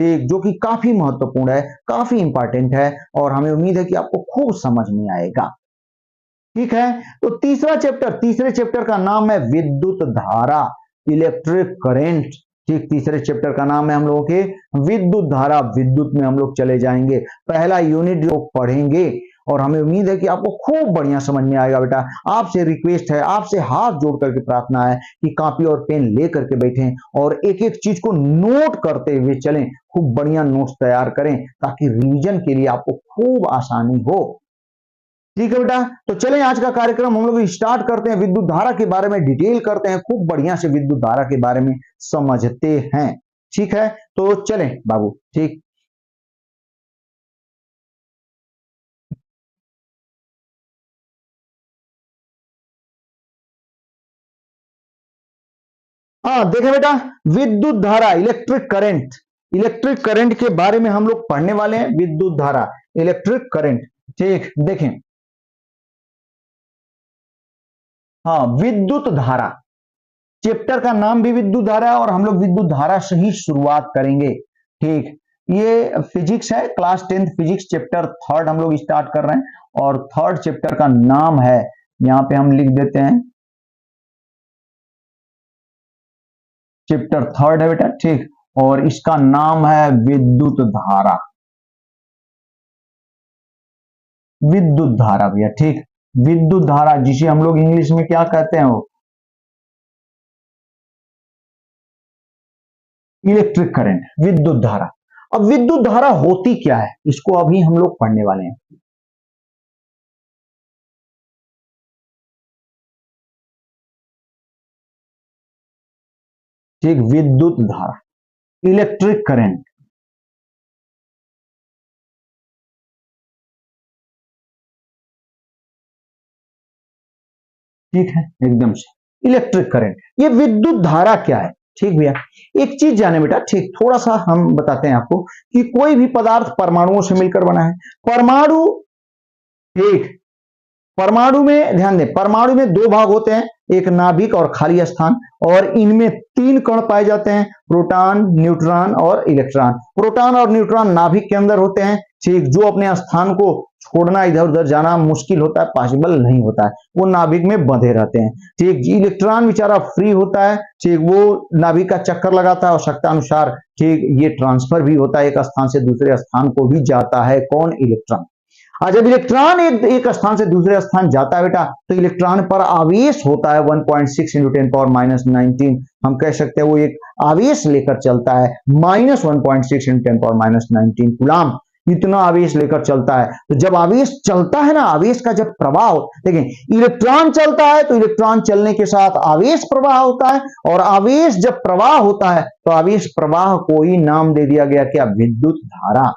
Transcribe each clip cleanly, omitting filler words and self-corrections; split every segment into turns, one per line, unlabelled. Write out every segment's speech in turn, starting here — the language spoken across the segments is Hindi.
ठीक, जो कि काफी महत्वपूर्ण है, काफी इंपॉर्टेंट है और हमें उम्मीद है कि आपको खूब समझ में आएगा। ठीक है, तो तीसरे चैप्टर का नाम है विद्युत धारा, इलेक्ट्रिक करंट। ठीक, तीसरे चैप्टर का नाम है हम लोगों के विद्युत धारा। विद्युत में हम लोग चले जाएंगे, पहला यूनिट जो पढ़ेंगे और हमें उम्मीद है कि आपको खूब बढ़िया समझ में आएगा। बेटा आपसे रिक्वेस्ट है, आपसे हाथ जोड़ करके प्रार्थना है कि कॉपी और पेन ले करके बैठें और एक एक चीज को नोट करते हुए चलें, खूब बढ़िया नोट्स तैयार करें ताकि रिवीजन के लिए आपको खूब आसानी हो। ठीक है बेटा, तो चलें आज का कार्यक्रम हम लोग स्टार्ट करते हैं। विद्युत धारा के बारे में डिटेल करते हैं, खूब बढ़िया से विद्युत धारा के बारे में समझते हैं। ठीक है, तो चलें बाबू। ठीक, हाँ देखें बेटा, विद्युत धारा, इलेक्ट्रिक करंट के बारे में हम लोग पढ़ने वाले हैं। विद्युत धारा, इलेक्ट्रिक करंट। ठीक, देखें, हाँ विद्युत धारा, चैप्टर का नाम भी विद्युत धारा है और हम लोग विद्युत धारा से ही शुरुआत करेंगे। ठीक, ये फिजिक्स है, class 10th physics chapter 3rd हम लोग स्टार्ट कर रहे हैं और 3rd चैप्टर का नाम है, यहां पे हम लिख देते हैं चैप्टर 3rd है बेटा। ठीक, और इसका नाम है विद्युत धारा, विद्युत धारा भैया। ठीक, विद्युत धारा जिसे हम लोग इंग्लिश में क्या कहते हैं, वो इलेक्ट्रिक करंट, विद्युत धारा। अब विद्युत धारा होती क्या है, इसको अभी हम लोग पढ़ने वाले हैं। ठीक, विद्युत धारा, इलेक्ट्रिक करंट। ठीक है, एकदम से इलेक्ट्रिक करंट, ये विद्युत धारा क्या है। ठीक भैया, एक चीज जाने बेटा, ठीक थोड़ा सा हम बताते हैं आपको कि कोई भी पदार्थ परमाणुओं से मिलकर बना है। परमाणु, ठीक, परमाणु में ध्यान दें, परमाणु में दो भाग होते हैं, एक नाभिक और खाली स्थान, और इनमें तीन कण पाए जाते हैं, प्रोटॉन, न्यूट्रॉन और इलेक्ट्रॉन। प्रोटॉन और न्यूट्रॉन नाभिक के अंदर होते हैं। ठीक, जो अपने स्थान को छोड़ना, इधर उधर जाना मुश्किल होता है, पॉसिबल नहीं होता है, वो नाभिक में बंधे रहते हैं। ठीक, इलेक्ट्रॉन बेचारा फ्री होता है। ठीक, वो नाभिक का चक्कर लगाता है, आवश्यकता अनुसार ठीक ये ट्रांसफर भी होता है, एक स्थान से दूसरे स्थान को भी जाता है। कौन, इलेक्ट्रॉन। और जब इलेक्ट्रॉन एक स्थान से दूसरे स्थान जाता है बेटा, तो इलेक्ट्रॉन पर आवेश होता है 1.6 × 10⁻19। हम कह सकते हैं वो एक आवेश लेकर चलता है, -1.6 × 10⁻19 कूलाम, इतना आवेश लेकर चलता है। तो जब आवेश चलता है ना, आवेश का जब प्रवाह, देखें इलेक्ट्रॉन चलता है तो इलेक्ट्रॉन चलने के साथ आवेश प्रवाह होता है, और आवेश जब प्रवाह होता है तो आवेश प्रवाह को ही नाम दे दिया गया क्या, विद्युत धारा।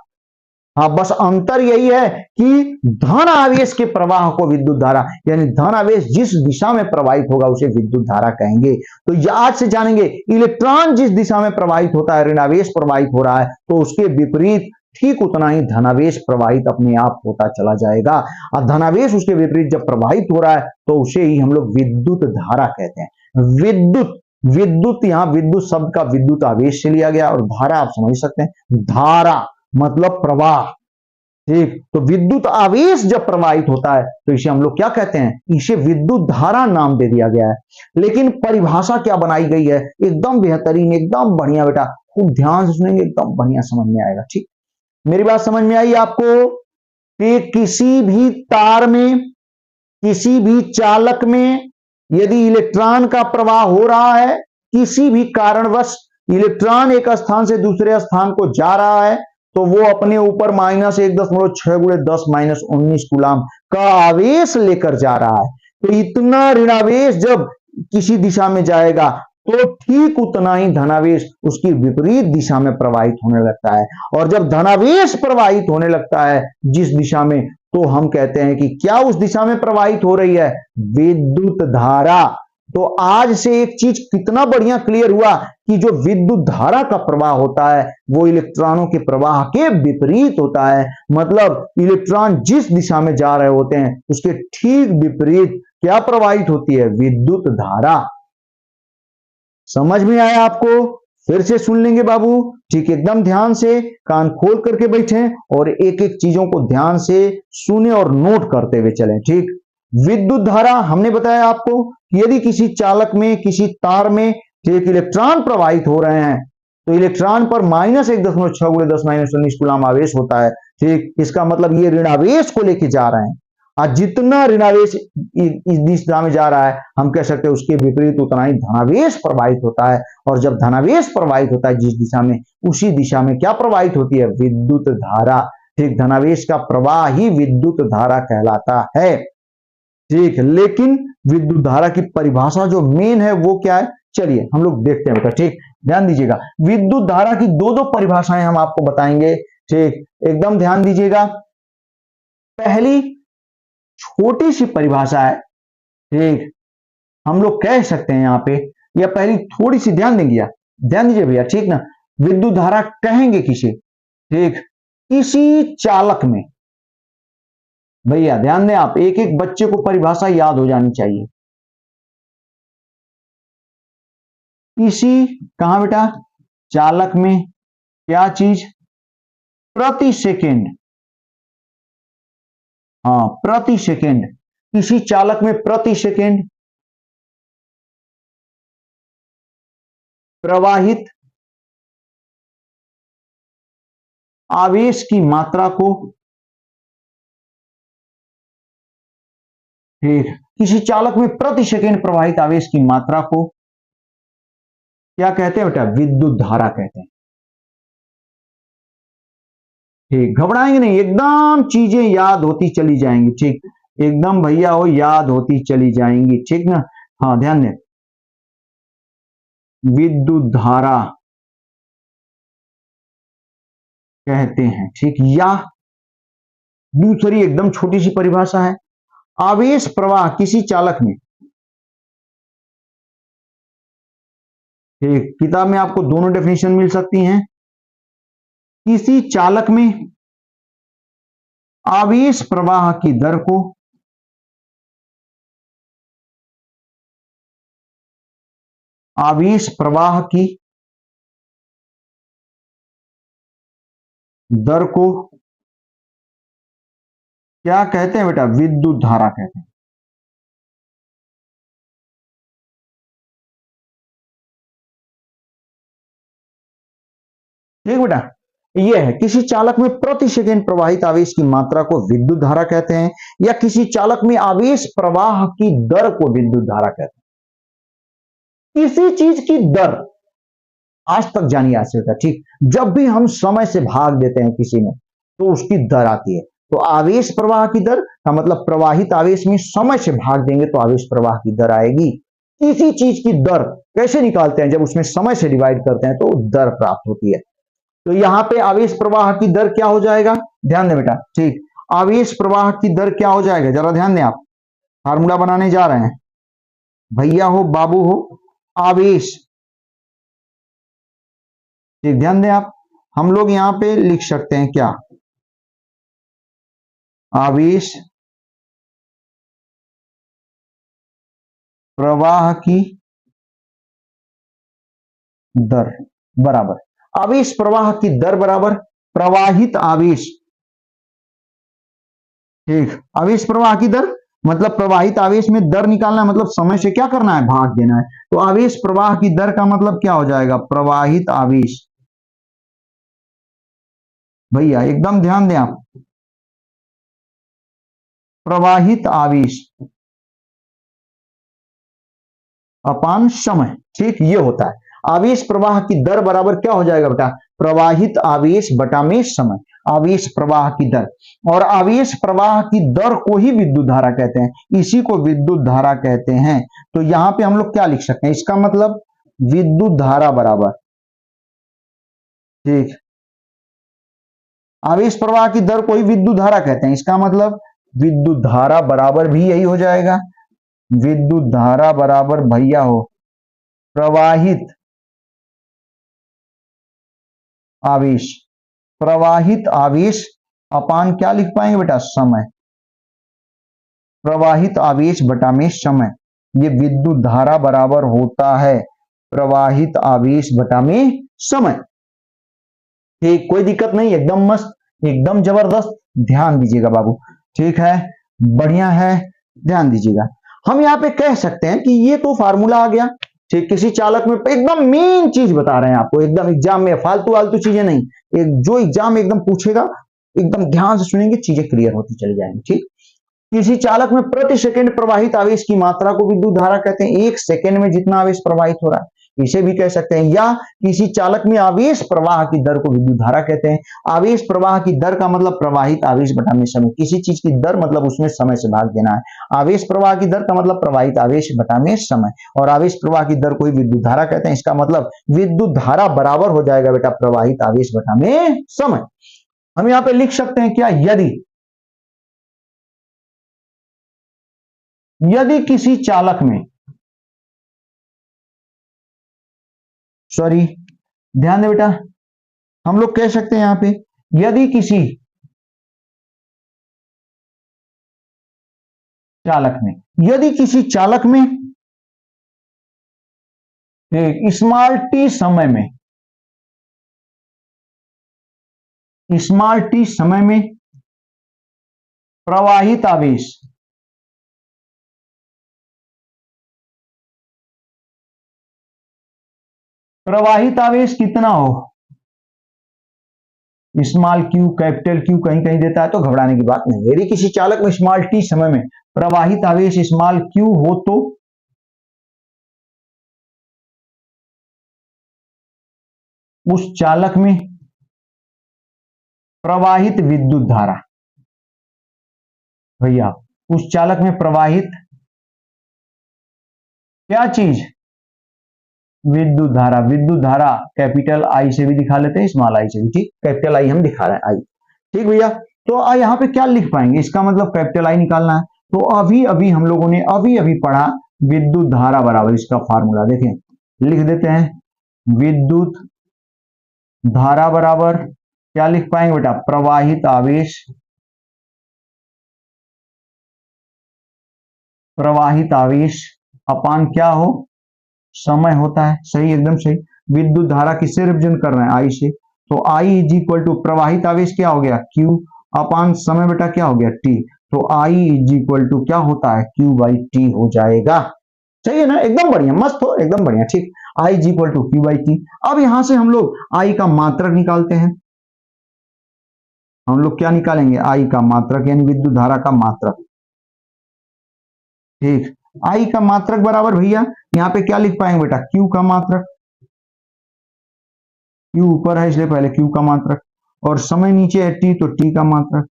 हाँ, बस अंतर यही है कि धन आवेश के प्रवाह को विद्युत धारा, यानी धन आवेश जिस दिशा में प्रवाहित होगा उसे विद्युत धारा कहेंगे। तो आज से जानेंगे, इलेक्ट्रॉन जिस दिशा में प्रवाहित होता है, ऋणावेश प्रवाहित हो रहा है, तो उसके विपरीत ठीक उतना ही धनावेश प्रवाहित अपने आप होता चला जाएगा। और धनावेश उसके विपरीत जब प्रवाहित हो रहा है तो उसे ही हम लोग विद्युत धारा कहते हैं। विद्युत, विद्युत यहाँ विद्युत शब्द का विद्युत आवेश से लिया गया, और धारा आप समझ सकते हैं, धारा मतलब प्रवाह। ठीक, तो विद्युत आवेश जब प्रवाहित होता है तो इसे हम लोग क्या कहते हैं, इसे विद्युत धारा नाम दे दिया गया है। लेकिन परिभाषा क्या बनाई गई है, एकदम बेहतरीन, एकदम बढ़िया बेटा, खूब ध्यान से सुनेंगे, एकदम बढ़िया समझ में आएगा। ठीक, मेरी बात समझ में आई आपको कि किसी भी तार में, किसी भी चालक में यदि इलेक्ट्रॉन का प्रवाह हो रहा है, किसी भी कारणवश इलेक्ट्रॉन एक स्थान से दूसरे स्थान को जा रहा है, तो वो अपने ऊपर -1.6 × 10⁻19 कूलाम का आवेश लेकर जा रहा है। तो इतना ऋणावेश जब किसी दिशा में जाएगा तो ठीक उतना ही धनावेश उसकी विपरीत दिशा में प्रवाहित होने लगता है। और जब धनावेश प्रवाहित होने लगता है जिस दिशा में, तो हम कहते हैं कि क्या उस दिशा में प्रवाहित हो रही है, विद्युत धारा। तो आज से एक चीज कितना बढ़िया क्लियर हुआ कि जो विद्युत धारा का प्रवाह होता है वो इलेक्ट्रॉनों के प्रवाह के विपरीत होता है। मतलब इलेक्ट्रॉन जिस दिशा में जा रहे होते हैं उसके ठीक विपरीत क्या प्रवाहित होती है, विद्युत धारा। समझ में आया आपको। फिर से सुन लेंगे बाबू, ठीक, एकदम ध्यान से कान खोल करके बैठे और एक एक चीजों को ध्यान से सुने और नोट करते हुए चलें। ठीक, विद्युत धारा हमने बताया आपको कि यदि किसी चालक में, किसी तार में ठीक इलेक्ट्रॉन प्रवाहित हो रहे हैं तो इलेक्ट्रॉन पर -1.6 × 10⁻¹9 कूलम आवेश होता है। ठीक, इसका मतलब ये ऋणावेश को लेके जा रहे हैं और जितना ऋणावेश इस दिशा में जा रहा है हम कह सकते हैं उसके विपरीत उतना ही धनावेश प्रवाहित होता है। और जब धनावेश प्रवाहित होता है जिस दिशा में, उसी दिशा में क्या प्रवाहित होती है? विद्युत धारा। ठीक, धनावेश का प्रवाह ही विद्युत धारा कहलाता है। ठीक, लेकिन विद्युत धारा की परिभाषा जो मेन है वो क्या है, चलिए हम लोग देखते हैं बेटा। ठीक, ध्यान दीजिएगा, विद्युत धारा की दो परिभाषाएं हम आपको बताएंगे। ठीक, एकदम ध्यान दीजिएगा। पहली छोटी सी परिभाषा है, ठीक, हम लोग कह सकते हैं यहां पे, या पहली थोड़ी सी ध्यान देंगे, या ध्यान दीजिए भैया, ठीक ना। विद्युत धारा कहेंगे किसे? ठीक, किसी चालक में, भैया ध्यान दें आप, एक एक बच्चे को परिभाषा याद हो जानी चाहिए। किसी, कहां बेटा? चालक में क्या चीज? प्रति सेकेंड। हाँ, प्रति सेकेंड, किसी चालक में प्रति सेकेंड प्रवाहित आवेश की मात्रा को, ठीक, किसी चालक में प्रति सेकेंड प्रवाहित आवेश की मात्रा को क्या कहते हैं बेटा? विद्युत धारा कहते हैं। ठीक, घबराएंगे नहीं, एकदम चीजें याद होती चली जाएंगी। ठीक, एकदम भैया हो याद होती चली जाएंगी। ठीक ना, हाँ ध्यान दें, विद्युत धारा कहते हैं। ठीक, या दूसरी एकदम छोटी सी परिभाषा है, आवेश प्रवाह किसी चालक में। ठीक, किताब में आपको दोनों डेफिनेशन मिल सकती हैं। किसी चालक में आवेश प्रवाह की दर को आवेश प्रवाह की दर को क्या कहते हैं बेटा? विद्युत धारा कहते हैं। ठीक बेटा, यह है, किसी चालक में प्रति सेकंड प्रवाहित आवेश की मात्रा को विद्युत धारा कहते हैं, या किसी चालक में आवेश प्रवाह की दर को विद्युत धारा कहते हैं। किसी चीज की दर आज तक जानिए आज से बेटा। ठीक, जब भी हम समय से भाग देते हैं किसी में तो उसकी दर आती है। तो आवेश प्रवाह की दर का मतलब प्रवाहित आवेश में समय से भाग देंगे तो आवेश प्रवाह की दर आएगी। किसी चीज की दर कैसे निकालते हैं? जब उसमें समय से डिवाइड करते हैं तो दर प्राप्त होती है। तो यहां पे आवेश प्रवाह की दर क्या हो जाएगा? ध्यान दें बेटा। ठीक, आवेश प्रवाह की दर क्या हो जाएगा? जरा ध्यान दें, आप फार्मूला बनाने जा रहे हैं, भैया हो बाबू हो, आवेश। ठीक, ध्यान दें आप, हम लोग यहां पे लिख सकते हैं क्या? आवेश प्रवाह की दर बराबर, आवेश प्रवाह की दर बराबर प्रवाहित आवेश। ठीक, आवेश प्रवाह की दर मतलब प्रवाहित आवेश में दर निकालना है, मतलब समय से क्या करना है? भाग देना है। तो आवेश प्रवाह की दर का मतलब क्या हो जाएगा? प्रवाहित आवेश। भैया एकदम ध्यान दें आप, प्रवाहित आवेश अपान समय। ठीक, ये होता है आवेश प्रवाह की दर बराबर क्या हो जाएगा बेटा? प्रवाहित आवेश बटा में समय, आवेश प्रवाह की दर। और आवेश प्रवाह की दर को ही विद्युत धारा कहते हैं, इसी को विद्युत धारा कहते हैं। तो यहां पे हम लोग क्या लिख सकते हैं? इसका मतलब विद्युत धारा बराबर, ठीक, आवेश प्रवाह की दर को ही विद्युत धारा कहते हैं, इसका मतलब विद्युत धारा बराबर भी यही हो जाएगा, विद्युत धारा बराबर भैया हो प्रवाहित आवेश, प्रवाहित आवेश अपान क्या लिख पाएंगे बेटा? समय, प्रवाहित आवेश बटा में समय, ये विद्युत धारा बराबर होता है प्रवाहित आवेश बटा में समय। ठीक, कोई दिक्कत नहीं, एकदम मस्त, एकदम जबरदस्त, ध्यान दीजिएगा बाबू। ठीक है, बढ़िया है, ध्यान दीजिएगा। हम यहाँ पे कह सकते हैं कि ये तो फार्मूला आ गया। ठीक, किसी चालक में एकदम मेन चीज बता रहे हैं आपको, एकदम एग्जाम में फालतू वालतू चीजें नहीं, एक जो एग्जाम में एकदम पूछेगा एकदम ध्यान से सुनेंगे, चीजें क्लियर होती चली जाएंगी। ठीक, किसी चालक में प्रति सेकंड प्रवाहित आवेश की मात्रा को विद्युत धारा कहते हैं। एक सेकंड में जितना आवेश प्रवाहित हो रहा है इसे भी कह सकते हैं। या किसी चालक में आवेश प्रवाह की दर को विद्युत धारा कहते हैं। आवेश प्रवाह की दर का मतलब प्रवाहित आवेश बटा में समय। किसी चीज की दर मतलब उसमें समय से भाग देना है। आवेश प्रवाह की दर का मतलब प्रवाहित आवेश बटा में समय, और आवेश प्रवाह की दर को विद्युत धारा कहते हैं। इसका मतलब विद्युत धारा बराबर हो जाएगा बेटा प्रवाहित आवेश बटा में समय। हम यहां पे लिख सकते हैं क्या, यदि किसी चालक में, सॉरी ध्यान दे बेटा, हम लोग कह सकते हैं यहां पे यदि किसी चालक में स्मॉल टी समय में प्रवाहित आवेश कितना हो, स्मॉल क्यू कैपिटल क्यू कहीं कहीं देता है तो घबराने की बात नहीं। यदि किसी चालक में स्मॉल टी समय में प्रवाहित आवेश स्मॉल क्यू हो तो उस चालक में प्रवाहित विद्युत धारा, भैया उस चालक में प्रवाहित क्या चीज, विद्युत धारा। विद्युत धारा कैपिटल आई से भी दिखा लेते हैं, स्मॉल आई से भी। ठीक, कैपिटल आई हम दिखा रहे हैं, आई। ठीक भैया, तो यहाँ पे क्या लिख पाएंगे, इसका मतलब कैपिटल आई निकालना है। तो अभी अभी हम लोगों ने अभी पढ़ा विद्युत धारा बराबर, इसका फार्मूला देखें, लिख देते हैं। विद्युत धारा बराबर क्या लिख पाएंगे बेटा, प्रवाहित आवेश अपान क्या हो, समय होता है। सही, एकदम सही। विद्युत धारा किससे रिप्रेजेंट कर रहे हैं, आई से। तो आई इज इक्वल टू प्रवाहित आवेश क्या हो गया, क्यू, अपान समय बेटा क्या हो गया, टी। तो आई इज इक्वल टू क्या होता है, क्यू बाई टी हो जाएगा। सही है ना, एकदम बढ़िया, मस्त हो, एकदम बढ़िया। ठीक, I is equal to q by t. अब यहां से हम लोग आई का मात्रक निकालते हैं। हम लोग क्या निकालेंगे, आई का मात्रक, यानी विद्युत धारा का मात्रक। ठीक, आई का मात्रक बराबर भैया यहां पे क्या लिख पाएंगे बेटा, क्यू का मात्रक। क्यू ऊपर है इसलिए पहले क्यू का मात्रक, और समय नीचे है टी, तो टी का मात्रक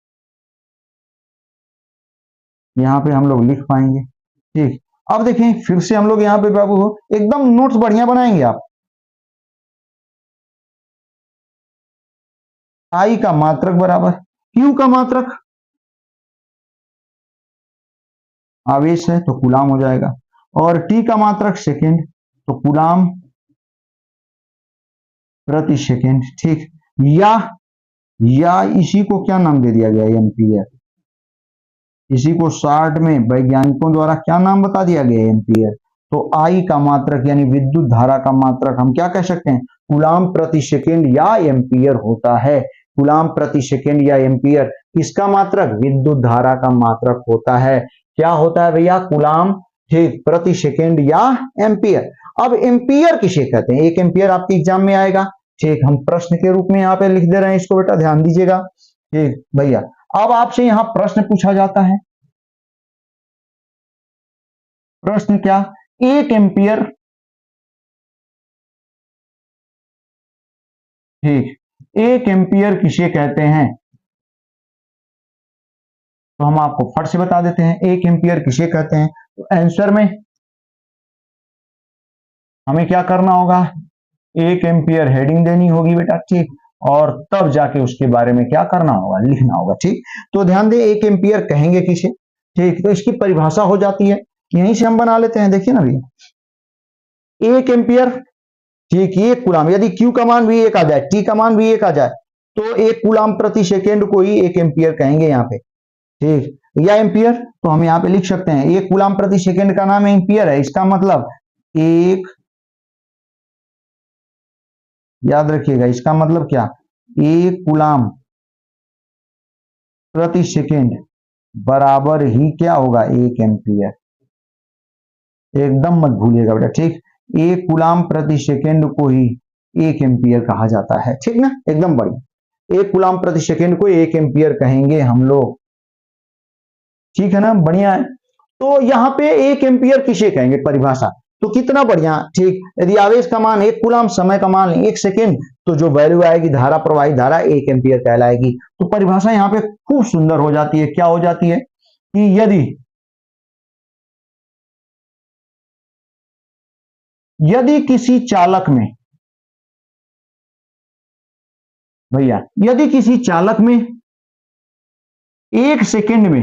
यहां पे हम लोग लिख पाएंगे। ठीक, अब देखें फिर से हम लोग यहाँ पे बाबू हो एकदम नोट्स बढ़िया बनाएंगे आप। आई का मात्रक बराबर क्यू का मात्रक, आवेश है तो कूलाम हो जाएगा, और टी का मात्रक सेकेंड, तो कूलाम प्रति सेकेंड। ठीक, या इसी को क्या नाम दे दिया गया, एम्पियर। इसी को शॉर्ट में वैज्ञानिकों द्वारा क्या नाम बता दिया गया, एम्पियर। तो आई का मात्रक यानी विद्युत धारा का मात्रक हम क्या कह सकते हैं, कूलाम प्रति सेकेंड या एम्पियर होता है। कूलाम प्रति सेकेंड या एम्पियर किसका मात्रक, विद्युत धारा का मात्रक होता है। क्या होता है भैया, कूलाम, ठीक, प्रति सेकेंड या एम्पियर। अब एम्पियर किसे कहते हैं, एक एम्पियर आपके एग्जाम में आएगा। ठीक, हम प्रश्न के रूप में यहाँ पे लिख दे रहे हैं इसको बेटा, ध्यान दीजिएगा। ठीक भैया, अब आपसे यहां प्रश्न पूछा जाता है, प्रश्न क्या, एक एम्पियर, ठीक, एक एम्पियर किसे कहते हैं। तो हम आपको फट से बता देते हैं एक एम्पियर किसे कहते हैं। तो आंसर में हमें क्या करना होगा, एक एम्पियर हेडिंग देनी होगी बेटा। ठीक, और तब जाके उसके बारे में क्या करना होगा, लिखना होगा। ठीक, तो ध्यान दें एक एम्पियर कहेंगे किसे। ठीक, तो इसकी परिभाषा हो जाती है, यहीं से हम बना लेते हैं। देखिए ना भैया, एक एम्पियर, ठीक, ये कूलाम, यदि क्यू का मान भी एक आ जाए, टी का मान भी एक आ जाए, तो एक कूलाम प्रति सेकेंड को ही एक एम्पियर कहेंगे यहाँ पे। ठीक, या एम्पियर, तो हम यहाँ पे लिख सकते हैं एक कूलाम प्रति सेकेंड का नाम एम्पियर है। इसका मतलब एक याद रखिएगा, इसका मतलब क्या, 1 कूलाम प्रति सेकेंड बराबर ही क्या होगा, 1 एम्पियर। एकदम मत भूलिएगा बेटा, ठीक। 1 कूलाम प्रति सेकेंड को ही 1 एम्पियर कहा जाता है, ठीक ना, एकदम बढ़िया। 1 कूलाम प्रति सेकेंड को 1 एम्पियर कहेंगे हम लोग, ठीक है ना, बढ़िया है। तो यहाँ पे 1 एम्पियर किसे कहेंगे परिभाषा, तो कितना बढ़िया, ठीक। यदि आवेश का मान 1 कूलाम, समय का मान 1 सेकेंड, तो जो वैल्यू आएगी धारा प्रवाहित धारा 1 एम्पियर कहलाएगी। तो परिभाषा यहाँ पे खूब सुंदर हो जाती है, क्या हो जाती है कि यदि किसी चालक में, भैया यदि किसी चालक में 1 सेकेंड में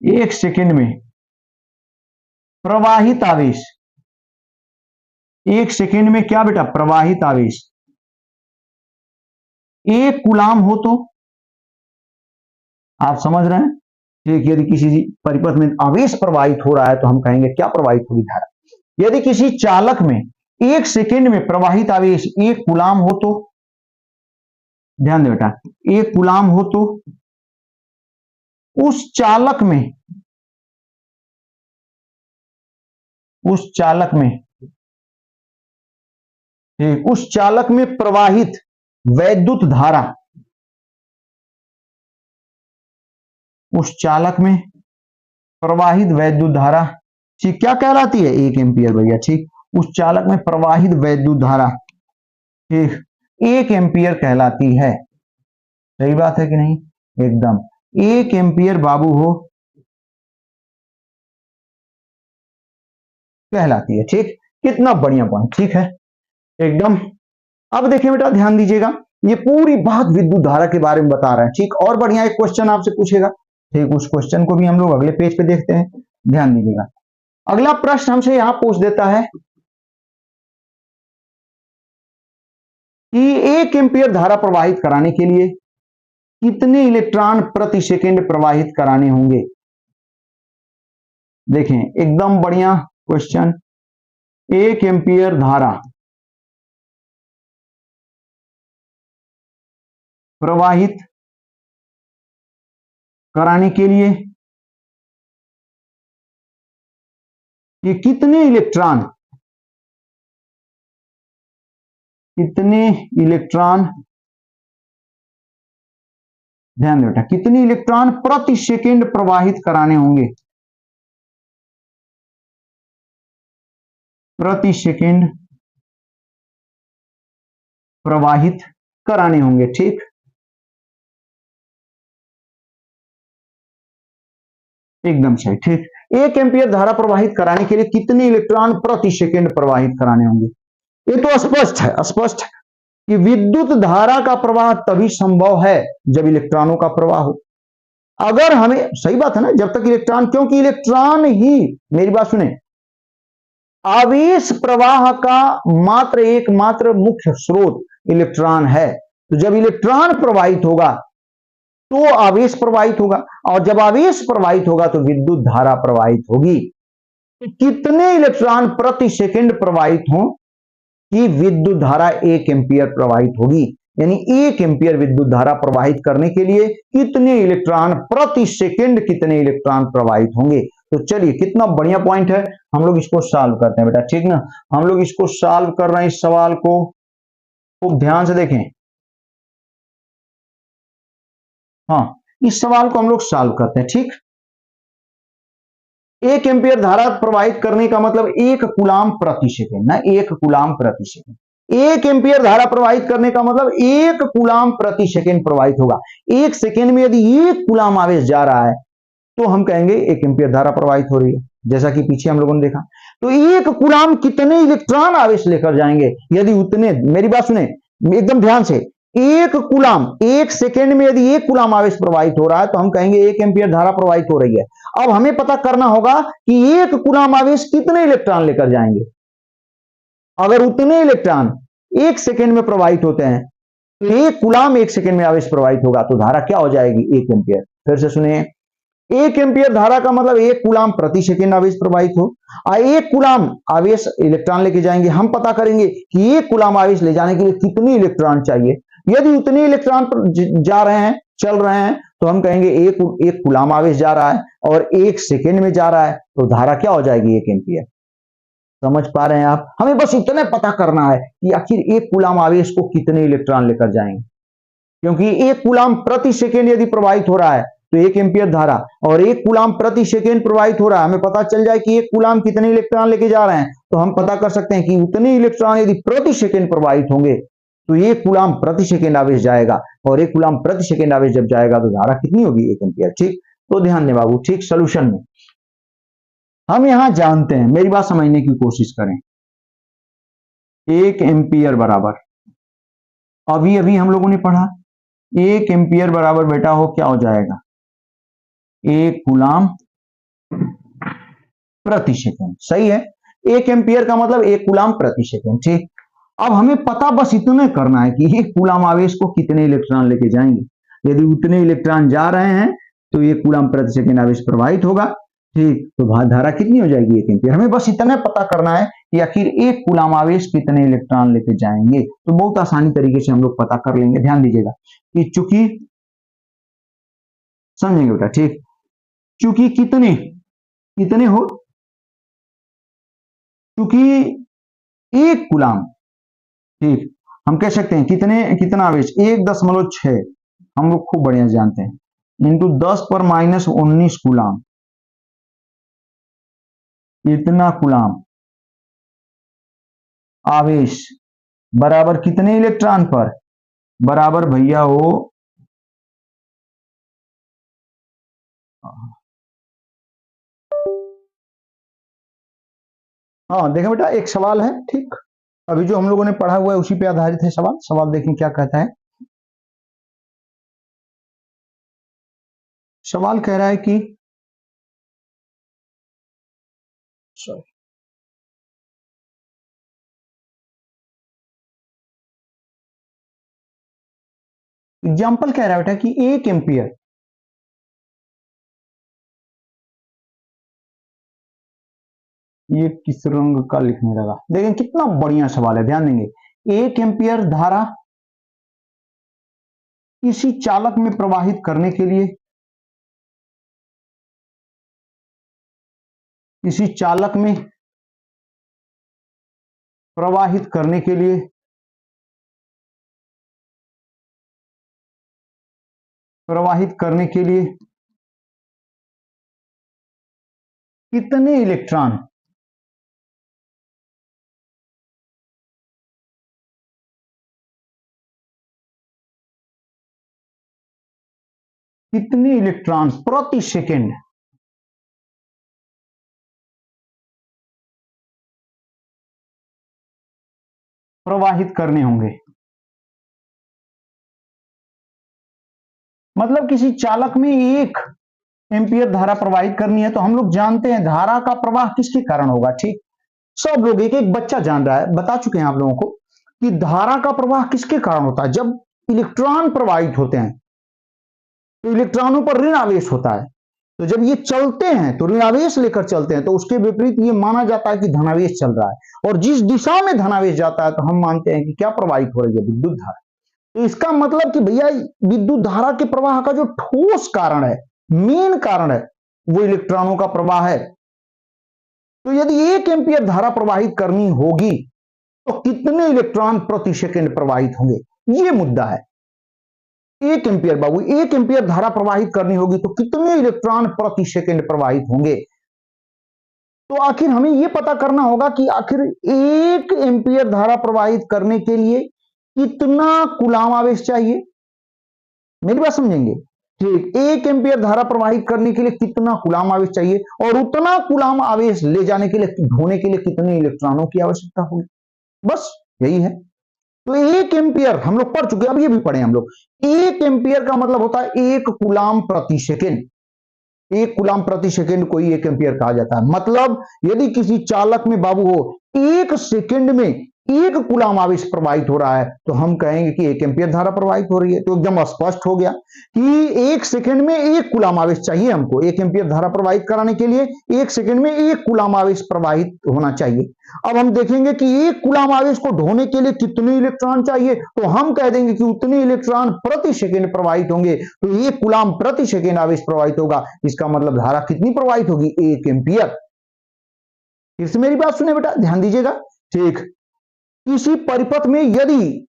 1 सेकेंड में प्रवाहित आवेश, 1 सेकेंड में क्या बेटा, प्रवाहित आवेश 1 कूलाम हो, तो आप समझ रहे हैं, ठीक। यदि किसी परिपथ में आवेश प्रवाहित हो रहा है तो हम कहेंगे क्या प्रवाहित होगी, धारा। यदि किसी चालक में 1 सेकेंड में प्रवाहित आवेश 1 कूलाम हो, तो ध्यान दे बेटा, 1 कूलाम हो तो उस चालक में ठीक, उस चालक में प्रवाहित वैद्युत धारा, उस चालक में प्रवाहित वैद्युत धारा, ठीक, क्या कहलाती है, 1 एम्पियर भैया, ठीक। उस चालक में प्रवाहित वैद्युत धारा, ठीक, 1 एम्पियर कहलाती है। सही बात है कि नहीं, एकदम 1 एम्पियर बाबू हो कहलाती है, ठीक। कितना बढ़िया पॉइंट, ठीक है, एकदम। अब देखिए बेटा, ध्यान दीजिएगा, ये पूरी बात विद्युत धारा के बारे में बता रहे हैं, ठीक। और बढ़िया एक क्वेश्चन आपसे पूछेगा, ठीक, उस क्वेश्चन को भी हम लोग अगले पेज पे देखते हैं, ध्यान दीजिएगा। अगला प्रश्न हमसे यहां पूछ देता है कि 1 एम्पियर धारा प्रवाहित कराने के लिए कितने इलेक्ट्रॉन प्रति सेकेंड प्रवाहित कराने होंगे। देखें, एकदम बढ़िया क्वेश्चन। 1 एम्पियर धारा प्रवाहित कराने के लिए ये कितने इलेक्ट्रॉन ध्यान बेटा, कितने इलेक्ट्रॉन प्रति सेकेंड प्रवाहित कराने होंगे, प्रति सेकेंड प्रवाहित कराने होंगे, ठीक। एकदम सही, ठीक। 1 एम्पियर धारा प्रवाहित कराने के लिए कितने इलेक्ट्रॉन प्रति सेकेंड प्रवाहित कराने होंगे। ये तो स्पष्ट है कि विद्युत धारा का प्रवाह तभी संभव है जब इलेक्ट्रॉनों का प्रवाह हो। अगर हमें, सही बात है ना, जब तक इलेक्ट्रॉन, क्योंकि इलेक्ट्रॉन ही, मेरी बात सुने, आवेश प्रवाह का एकमात्र मुख्य स्रोत इलेक्ट्रॉन है। तो जब इलेक्ट्रॉन प्रवाहित होगा तो आवेश प्रवाहित होगा, और जब आवेश प्रवाहित होगा तो विद्युत धारा प्रवाहित होगी। तो कितने इलेक्ट्रॉन प्रति सेकेंड प्रवाहित हो कि विद्युत धारा 1 एम्पियर प्रवाहित होगी, यानी 1 एम्पियर विद्युत धारा प्रवाहित करने के लिए कितने इलेक्ट्रॉन प्रति सेकेंड, कितने इलेक्ट्रॉन प्रवाहित होंगे। तो चलिए, कितना बढ़िया पॉइंट है, हम लोग इसको सॉल्व करते हैं बेटा, ठीक ना। हम लोग इसको सॉल्व कर रहे हैं, इस सवाल को खूब ध्यान से देखें। हाँ, इस सवाल को हम लोग सॉल्व करते हैं, ठीक। 1 एम्पियर धारा प्रवाहित करने का मतलब 1 कूलाम प्रति सेकेंड ना, 1 कूलाम प्रति सेकेंड। 1 एम्पियर धारा प्रवाहित करने का मतलब 1 कूलाम प्रति सेकेंड प्रवाहित होगा। 1 सेकेंड में यदि 1 कूलाम आवेश जा रहा है तो हम कहेंगे 1 एम्पियर धारा प्रवाहित हो रही है, जैसा कि पीछे हम लोगों ने देखा। तो 1 कूलाम कितने इलेक्ट्रॉन आवेश लेकर जाएंगे, यदि उतने, मेरी बात सुने एकदम ध्यान से, 1 कूलाम, 1 सेकेंड में यदि 1 कूलाम आवेश प्रवाहित हो रहा है तो हम कहेंगे 1 एम्पियर धारा प्रवाहित हो रही है। अब हमें पता करना होगा कि 1 कूलाम आवेश कितने इलेक्ट्रॉन लेकर जाएंगे। अगर उतने इलेक्ट्रॉन 1 सेकेंड में प्रवाहित होते हैं तो 1 कूलाम 1 सेकेंड में आवेश प्रवाहित होगा, तो धारा क्या हो जाएगी, 1 एम्पियर। फिर से सुनिए, एक एम्पियर धारा का मतलब 1 कूलाम प्रति सेकेंड आवेश प्रवाहित हो, और 1 कूलाम आवेश इलेक्ट्रॉन लेके जाएंगे। हम पता करेंगे कि 1 कूलाम आवेश ले जाने के लिए कितनी इलेक्ट्रॉन चाहिए। यदि उतने इलेक्ट्रॉन जा रहे हैं, चल रहे हैं, तो हम कहेंगे एक कूलाम आवेश जा रहा है और 1 सेकेंड में जा रहा है, तो धारा क्या हो जाएगी? 1 एम्पियर। समझ पा रहे हैं आप? हमें बस इतने पता करना है कि आखिर 1 कूलाम आवेश को कितने इलेक्ट्रॉन लेकर जाएंगे, क्योंकि 1 कूलाम प्रति सेकेंड यदि प्रवाहित हो रहा है तो 1 एम्पियर धारा, और 1 कूलाम प्रति सेकेंड प्रवाहित हो रहा है, हमें पता चल जाए कि 1 कूलाम कितने इलेक्ट्रॉन लेके जा रहे हैं, तो हम पता कर सकते हैं कि उतने इलेक्ट्रॉन यदि प्रति सेकेंड प्रवाहित होंगे तो 1 कूलाम प्रति सेकेंड आवेश जाएगा, और 1 कूलाम प्रति सेकेंड आवेश जब जाएगा तो धारा कितनी होगी? 1 एम्पियर। ठीक, तो ध्यान दें बाबू। ठीक, सोल्यूशन में हम यहां जानते हैं, मेरी बात समझने की कोशिश करें। 1 एम्पियर बराबर, अभी अभी हम लोगों ने पढ़ा, 1 एम्पियर बराबर बेटा हो क्या हो जाएगा? 1 कूलाम प्रति सेकेंड। सही है, 1 एम्पियर का मतलब 1 कूलाम प्रति सेकेंड। ठीक, अब हमें पता बस इतना करना है कि 1 कूलाम आवेश को कितने इलेक्ट्रॉन लेके जाएंगे। यदि उतने इलेक्ट्रॉन जा रहे हैं तो 1 कूलाम प्रति सेकेंड आवेश प्रवाहित होगा। ठीक, तो धारा कितनी हो जाएगी? 1 एम्पियर। हमें बस इतना पता करना है कि आखिर 1 कूलाम आवेश कितने इलेक्ट्रॉन लेके जाएंगे, तो बहुत आसानी तरीके से हम लोग पता कर लेंगे। ध्यान दीजिएगा कि चूंकि, समझेंगे बेटा? ठीक, चूंकि कितने हो, चूंकि 1 कूलाम, ठीक, हम कह सकते हैं कितना आवेश? 1.6, हम लोग खूब बढ़िया जानते हैं, इंटू 10⁻⁻19 कूलाम, इतना कूलाम आवेश बराबर कितने इलेक्ट्रॉन पर? बराबर भैया हो, हाँ देखो बेटा, एक सवाल है। ठीक, अभी जो हम लोगों ने पढ़ा हुआ है उसी पे आधारित है सवाल देखें क्या कहता है। सवाल कह रहा है कि एग्जाम्पल कह रहा है बेटा कि 1 एम्पियर, ये किस रंग का लिखने लगा, देखें कितना बढ़िया सवाल है, ध्यान देंगे। 1 एम्पियर धारा इसी चालक में प्रवाहित करने के लिए, इसी चालक में प्रवाहित करने के लिए कितने इलेक्ट्रॉन प्रति सेकेंड प्रवाहित करने होंगे। मतलब किसी चालक में 1 एम्पियर धारा प्रवाहित करनी है, तो हम लोग जानते हैं धारा का प्रवाह किसके कारण होगा। ठीक, सब लोग, एक एक बच्चा जान रहा है, बता चुके हैं आप लोगों को कि धारा का प्रवाह किसके कारण होता है। जब इलेक्ट्रॉन प्रवाहित होते हैं तो इलेक्ट्रॉनों पर ऋण आवेश होता है, तो जब ये चलते हैं तो ऋण आवेश लेकर चलते हैं, तो उसके विपरीत ये माना जाता है कि धनावेश चल रहा है, और जिस दिशा में धनावेश जाता है तो हम मानते हैं कि क्या प्रवाहित हो रही है? विद्युत धारा। तो इसका मतलब कि भैया विद्युत धारा के प्रवाह का जो ठोस कारण है, मेन कारण है, वो इलेक्ट्रॉनों का प्रवाह है। तो यदि 1 एम्पियर धारा प्रवाहित करनी होगी तो कितने इलेक्ट्रॉन प्रति सेकेंड प्रवाहित होंगे, ये मुद्दा है। 1 एम्पियर बाबू, 1 एम्पियर धारा प्रवाहित करनी होगी तो कितने इलेक्ट्रॉन प्रति सेकेंड प्रवाहित होंगे। तो आखिर हमें यह पता करना होगा कि आखिर 1 एम्पियर धारा प्रवाहित करने के लिए कितना कूलाम आवेश चाहिए। मेरी बात समझेंगे? ठीक, 1 एम्पियर धारा प्रवाहित करने के लिए कितना कूलाम आवेश चाहिए, और उतना कूलाम आवेश ले जाने के लिए, ढोने के लिए कितने इलेक्ट्रॉनों की आवश्यकता होगी। बस यही है। तो 1 एम्पियर हम लोग पढ़ चुके हैं, अब ये भी पढ़े हम लोग। 1 एम्पियर का मतलब होता है 1 कूलाम प्रति सेकेंड। 1 कूलाम प्रति सेकेंड को ही 1 एम्पियर कहा जाता है। मतलब यदि किसी चालक में बाबू हो 1 सेकेंड में 1 कूलाम आवेश प्रवाहित हो रहा है तो हम कहेंगे कि 1 एम्पियर धारा प्रवाहित हो रही है। तो एकदम स्पष्ट हो गया कि 1 सेकंड में 1 कूलाम आवेश चाहिए हमको 1 एम्पियर धारा प्रवाहित कराने के लिए 1 सेकंड में 1 कूलाम आवेश प्रवाहित होना चाहिए। अब हम देखेंगे कि 1 कूलाम आवेश को ढोने के लिए कितने इलेक्ट्रॉन चाहिए, तो हम कह देंगे कि उतने इलेक्ट्रॉन प्रति सेकंड प्रवाहित होंगे। तो 1 कूलाम प्रति सेकंड आवेश प्रवाहित होगा, इसका मतलब धारा कितनी प्रवाहित होगी, 1 एम्पियर। फिर से मेरी बात सुने बेटा, ध्यान दीजिएगा। ठीक, किसी परिपथ में यदि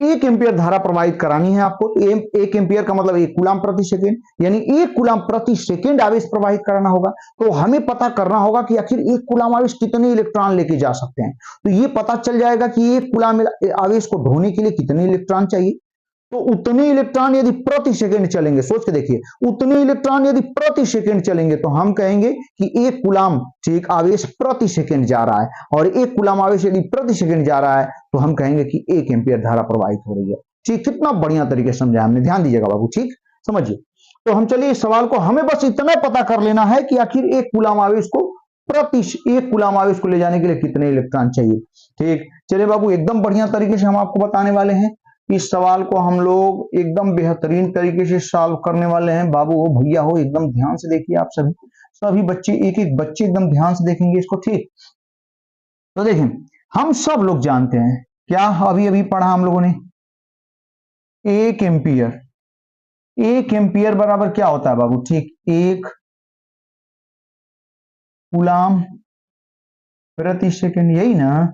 1 एम्पियर धारा प्रवाहित करानी है आपको, तो 1 एम्पियर का मतलब 1 कूलाम प्रति सेकंड, यानी 1 कूलाम प्रति सेकंड आवेश प्रवाहित कराना होगा। तो हमें पता करना होगा कि आखिर 1 कूलाम आवेश कितने इलेक्ट्रॉन लेके जा सकते हैं। तो ये पता चल जाएगा कि 1 कूलाम आवेश को ढोने के लिए कितने इलेक्ट्रॉन चाहिए। तो उतने इलेक्ट्रॉन यदि प्रति सेकंड चलेंगे, सोच के देखिए, उतने इलेक्ट्रॉन यदि प्रति सेकंड चलेंगे तो हम कहेंगे कि 1 कूलाम ठीक आवेश प्रति सेकंड जा रहा है, और 1 कूलाम आवेश यदि प्रति सेकंड जा रहा है तो हम कहेंगे कि 1 एम्पियर धारा प्रवाहित हो रही है। ठीक, कितना बढ़िया तरीके से समझाया हमने, ध्यान दीजिएगा बाबू। ठीक, समझिए। तो हम चलिए इस सवाल को, हमें बस इतना पता कर लेना है कि आखिर 1 कूलाम आवेश को 1 कूलाम आवेश को ले जाने के लिए कितने इलेक्ट्रॉन चाहिए। ठीक, चलिए बाबू, एकदम बढ़िया तरीके से हम आपको बताने वाले हैं। इस सवाल को हम लोग एकदम बेहतरीन तरीके से सॉल्व करने वाले हैं। बाबू हो, भैया हो, एकदम ध्यान से देखिए। आप सभी बच्चे, एक एक बच्चे एकदम ध्यान से देखेंगे इसको। ठीक, तो देखें, हम सब लोग जानते हैं, क्या अभी अभी पढ़ा हम लोगों ने, 1 एम्पियर, 1 एम्पियर बराबर क्या होता है बाबू, ठीक, 1 कूलाम प्रति सेकंड, यही ना।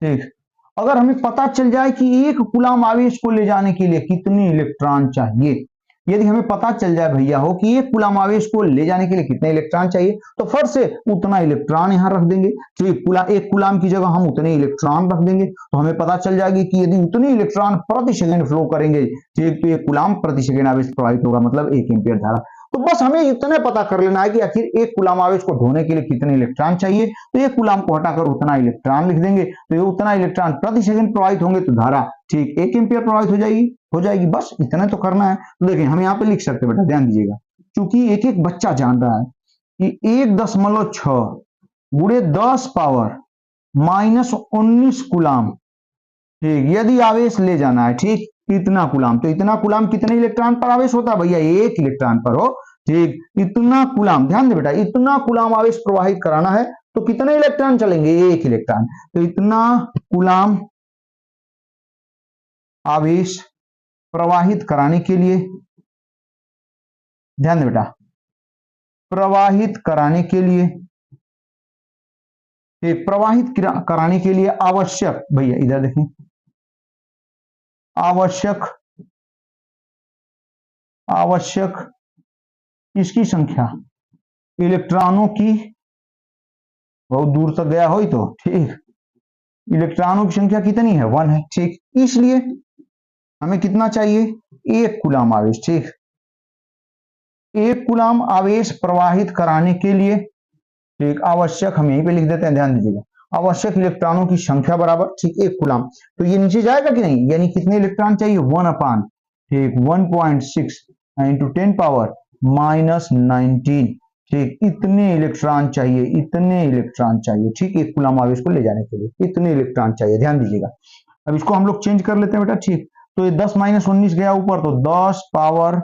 ठीक, अगर हमें पता चल जाए कि 1 कूलाम आवेश को ले जाने के लिए कितने इलेक्ट्रॉन चाहिए, यदि हमें पता चल जाए भैया हो कि 1 कूलाम आवेश को ले जाने के लिए कितने इलेक्ट्रॉन चाहिए, तो फट से उतना इलेक्ट्रॉन यहां रख देंगे। ठीक, 1 कूलाम की जगह हम उतने इलेक्ट्रॉन रख देंगे, तो हमें पता चल जाएगी कि यदि उतने इलेक्ट्रॉन प्रति सेकंड फ्लो करेंगे, ठीक, तो 1 कूलाम प्रति सेकंड आवेश प्रवाहित होगा, मतलब 1 एम्पियर धारा। तो बस हमें इतना पता कर लेना है कि आखिर 1 कूलाम आवेश को ढोने के लिए कितने इलेक्ट्रॉन चाहिए। तो 1 कूलाम को हटाकर उतना इलेक्ट्रॉन लिख देंगे, तो ये उतना इलेक्ट्रॉन प्रति सेकंड प्रवाहित होंगे, तो धारा ठीक 1 एम्पियर प्रवाहित हो जाएगी। बस इतना तो करना है। तो देखिए, हम यहाँ पे लिख सकते हैं बेटा, ध्यान दीजिएगा, क्योंकि एक एक बच्चा जान रहा है कि 1.6 गुणे 10 पावर -19 कूलाम, ठीक, यदि आवेश ले जाना है, ठीक, इतना कूलाम, तो इतना कूलाम कितने इलेक्ट्रॉन पर आवेश होता है भैया, 1 इलेक्ट्रॉन पर हो। ठीक, इतना कूलाम, ध्यान दे बेटा, इतना कूलाम आवेश प्रवाहित कराना है तो कितने इलेक्ट्रॉन चलेंगे, 1 इलेक्ट्रॉन। तो इतना कूलाम आवेश प्रवाहित कराने के लिए, ध्यान दे बेटा, प्रवाहित कराने के लिए, प्रवाहित कराने के लिए आवश्यक, भैया इधर देखें, आवश्यक किसकी संख्या, इलेक्ट्रॉनों की, बहुत दूर तक गया हो तो, ठीक, इलेक्ट्रॉनों की संख्या कितनी है, 1 है। ठीक, इसलिए हमें कितना चाहिए, 1 कूलाम आवेश। ठीक, 1 कूलाम आवेश प्रवाहित कराने के लिए, ठीक, आवश्यक, हम यहीं पे लिख देते हैं, ध्यान दीजिएगा, आवश्यक इलेक्ट्रॉनों की संख्या बराबर, ठीक, 1 कूलाम। तो ये नीचे जाएगा कि नहीं, यानी कितने इलेक्ट्रॉन चाहिए, 1 ठीक 1.6 इंटू 10 पावर -19, ठीक, इतने इलेक्ट्रॉन चाहिए, इतने इलेक्ट्रॉन चाहिए। ठीक, 1 कूलाम आवेश को ले जाने के लिए इतने इलेक्ट्रॉन चाहिए, ध्यान दीजिएगा। अब इसको हम लोग चेंज कर लेते हैं बेटा। ठीक, तो ये 10 - 19 गया ऊपर, तो 10 पावर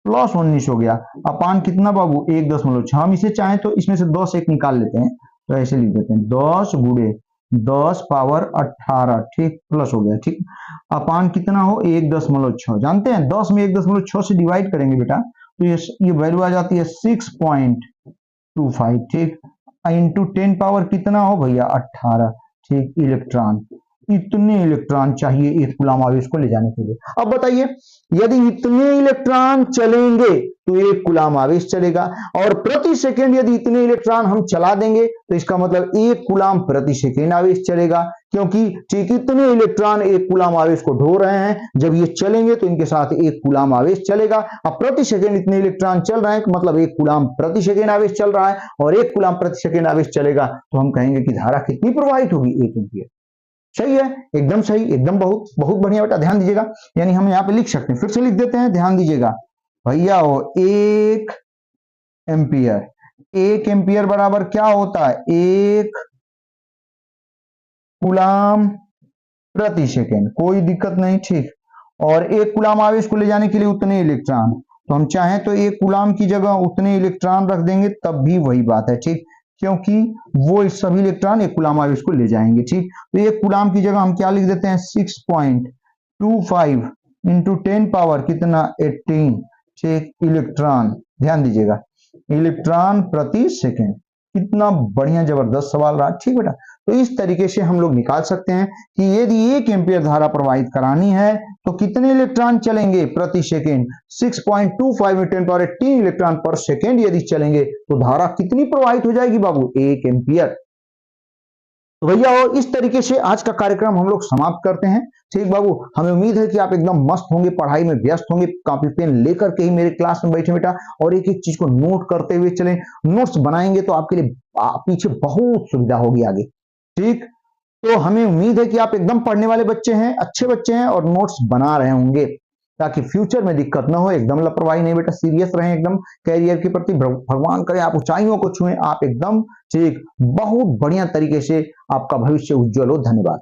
+19 हो गया, अपान कितना बाबू, 1.6। हम इसे चाहें तो इसमें से 10 एक निकाल लेते हैं, तो ऐसे लिख देते हैं, 10 गुणे 10 पावर 18, ठीक, प्लस हो गया। ठीक, अपान कितना हो, 1.6। जानते हैं 10 में 1.6 से डिवाइड करेंगे बेटा, तो ये वैल्यू आ जाती है 6.25, ठीक, इंटू 10 पावर कितना हो भैया, 18, ठीक, इलेक्ट्रॉन। इतने इलेक्ट्रॉन चाहिए 1 कूलाम आवेश को ले जाने के लिए। अब बताइए, यदि इतने इलेक्ट्रॉन चलेंगे तो 1 कूलाम आवेश चलेगा, और प्रति सेकंड यदि इतने इलेक्ट्रॉन हम चला देंगे तो इसका मतलब 1 कूलाम प्रति सेकंड आवेश चलेगा, क्योंकि ठीक इतने इलेक्ट्रॉन 1 कूलाम आवेश को ढो रहे हैं। जब ये चलेंगे तो इनके साथ 1 कूलाम आवेश चलेगा। अब प्रति सेकंड इतने इलेक्ट्रॉन चल रहे हैं, मतलब 1 कूलाम प्रति सेकंड आवेश चल रहा है, और 1 कूलाम प्रति सेकंड आवेश चलेगा, तो हम कहेंगे कि धारा कितनी प्रवाहित होगी, 1 एम्पियर। सही है, एकदम सही, एकदम बहुत बहुत बढ़िया बेटा, ध्यान दीजिएगा। यानी हम यहाँ पे लिख सकते हैं, फिर से लिख देते हैं, ध्यान दीजिएगा भैया हो, 1 एम्पियर, 1 एम्पियर बराबर क्या होता है, 1 कूलाम प्रति सेकेंड, कोई दिक्कत नहीं, ठीक। और एक कूलाम आवेश को ले जाने के लिए उतने इलेक्ट्रॉन, तो हम चाहें तो एक कूलाम की जगह उतने इलेक्ट्रॉन रख देंगे, तब भी वही बात है, ठीक, क्योंकि वो सभी इलेक्ट्रॉन एक कूलाम आवेश को ले जाएंगे, ठीक। तो एक कूलाम की जगह हम क्या लिख देते हैं, 6.25 इंटू 10 पावर कितना, 18, ठीक, इलेक्ट्रॉन। ध्यान दीजिएगा, इलेक्ट्रॉन प्रति सेकेंड, कितना बढ़िया जबरदस्त सवाल रहा, ठीक बेटा। तो इस तरीके से हम लोग निकाल सकते हैं कि यदि 1 एम्पीयर धारा प्रवाहित करानी है तो कितने इलेक्ट्रॉन चलेंगे प्रति सेकेंड, 6.25 में 10 पावर 18 इलेक्ट्रॉन पर सेकेंड यदि चलेंगे तो धारा कितनी प्रवाहित हो जाएगी बाबू, 1 एम्पीयर। तो भैया इस तरीके से आज का कार्यक्रम हम लोग समाप्त करते हैं, ठीक बाबू। हमें उम्मीद है कि आप एकदम मस्त होंगे, पढ़ाई में व्यस्त होंगे, कॉपी पेन लेकर के ही मेरे क्लास में बैठे बेटा, और एक एक चीज को नोट करते हुए चलें। नोट्स बनाएंगे तो आपके लिए पीछे बहुत सुविधा होगी आगे, ठीक। तो हमें उम्मीद है कि आप एकदम पढ़ने वाले बच्चे हैं, अच्छे बच्चे हैं और नोट्स बना रहे होंगे, ताकि फ्यूचर में दिक्कत ना हो। एकदम लापरवाही नहीं बेटा, सीरियस रहें एकदम कैरियर के प्रति। भगवान करे आप ऊंचाइयों को छुएं, आप एकदम ठीक, बहुत बढ़िया तरीके से आपका भविष्य उज्जवल हो। धन्यवाद।